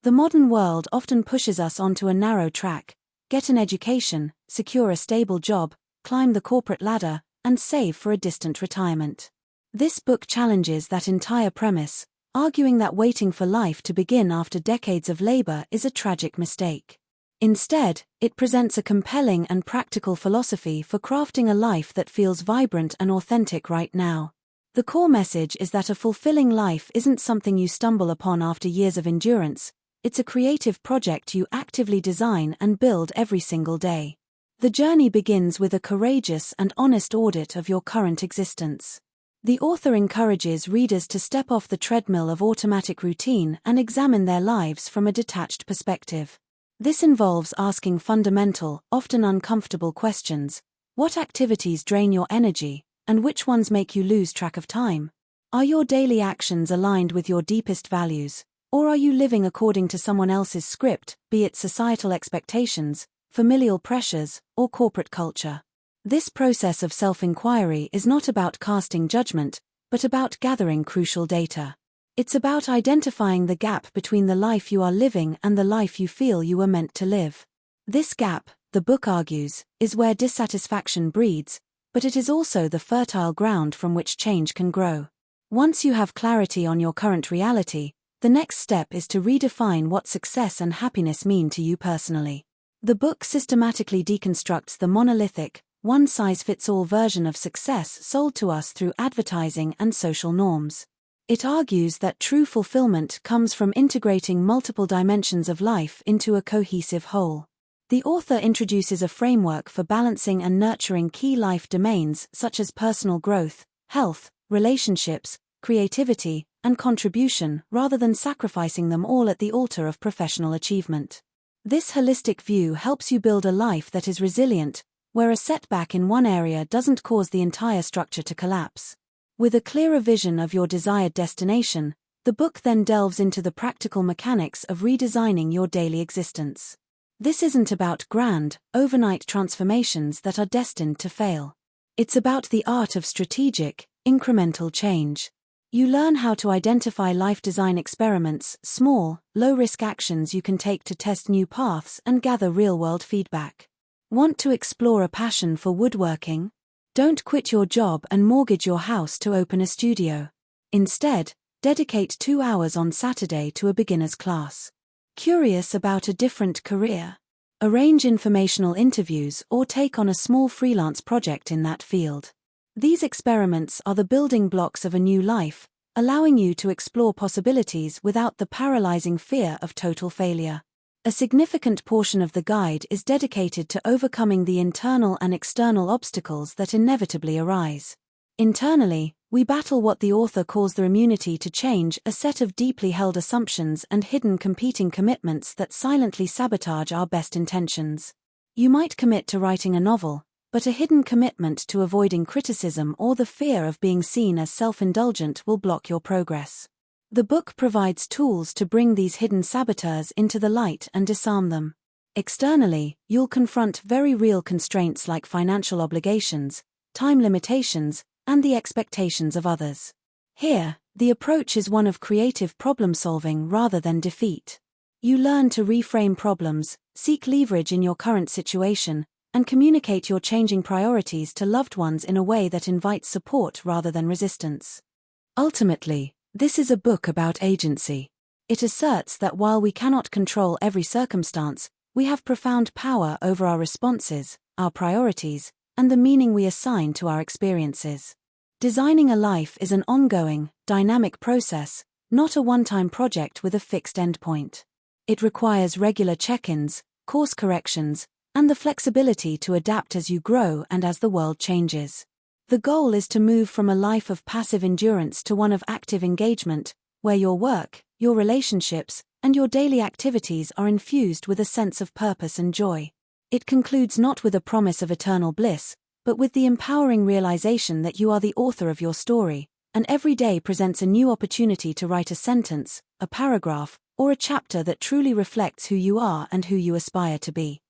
The modern world often pushes us onto a narrow track: get an education, secure a stable job, climb the corporate ladder, and save for a distant retirement. This book challenges that entire premise, arguing that waiting for life to begin after decades of labor is a tragic mistake. Instead, it presents a compelling and practical philosophy for crafting a life that feels vibrant and authentic right now. The core message is that a fulfilling life isn't something you stumble upon after years of endurance. It's a creative project you actively design and build every single day. The journey begins with a courageous and honest audit of your current existence. The author encourages readers to step off the treadmill of automatic routine and examine their lives from a detached perspective. This involves asking fundamental, often uncomfortable questions. What activities drain your energy, and which ones make you lose track of time? Are your daily actions aligned with your deepest values, or are you living according to someone else's script, be it societal expectations, familial pressures, or corporate culture? This process of self-inquiry is not about casting judgment, but about gathering crucial data. It's about identifying the gap between the life you are living and the life you feel you were meant to live. This gap, the book argues, is where dissatisfaction breeds, but it is also the fertile ground from which change can grow. Once you have clarity on your current reality, the next step is to redefine what success and happiness mean to you personally. The book systematically deconstructs the monolithic, one-size-fits-all version of success sold to us through advertising and social norms. It argues that true fulfillment comes from integrating multiple dimensions of life into a cohesive whole. The author introduces a framework for balancing and nurturing key life domains such as personal growth, health, relationships, creativity, and contribution, rather than sacrificing them all at the altar of professional achievement. This holistic view helps you build a life that is resilient, where a setback in one area doesn't cause the entire structure to collapse. With a clearer vision of your desired destination, the book then delves into the practical mechanics of redesigning your daily existence. This isn't about grand, overnight transformations that are destined to fail. It's about the art of strategic, incremental change. You learn how to identify life design experiments, small, low-risk actions you can take to test new paths and gather real-world feedback. Want to explore a passion for woodworking? Don't quit your job and mortgage your house to open a studio. Instead, dedicate 2 hours on Saturday to a beginner's class. Curious about a different career? Arrange informational interviews or take on a small freelance project in that field. These experiments are the building blocks of a new life, allowing you to explore possibilities without the paralyzing fear of total failure. A significant portion of the guide is dedicated to overcoming the internal and external obstacles that inevitably arise. Internally, we battle what the author calls the immunity to change, a set of deeply held assumptions and hidden competing commitments that silently sabotage our best intentions. You might commit to writing a novel, but a hidden commitment to avoiding criticism or the fear of being seen as self-indulgent will block your progress. The book provides tools to bring these hidden saboteurs into the light and disarm them. Externally, you'll confront very real constraints like financial obligations, time limitations, and the expectations of others. Here, the approach is one of creative problem-solving rather than defeat. You learn to reframe problems, seek leverage in your current situation, and communicate your changing priorities to loved ones in a way that invites support rather than resistance. Ultimately, this is a book about agency. It asserts that while we cannot control every circumstance, we have profound power over our responses, our priorities, and the meaning we assign to our experiences. Designing a life is an ongoing, dynamic process, not a one-time project with a fixed endpoint. It requires regular check-ins, course corrections, and the flexibility to adapt as you grow and as the world changes. The goal is to move from a life of passive endurance to one of active engagement, where your work, your relationships, and your daily activities are infused with a sense of purpose and joy. It concludes not with a promise of eternal bliss, but with the empowering realization that you are the author of your story, and every day presents a new opportunity to write a sentence, a paragraph, or a chapter that truly reflects who you are and who you aspire to be.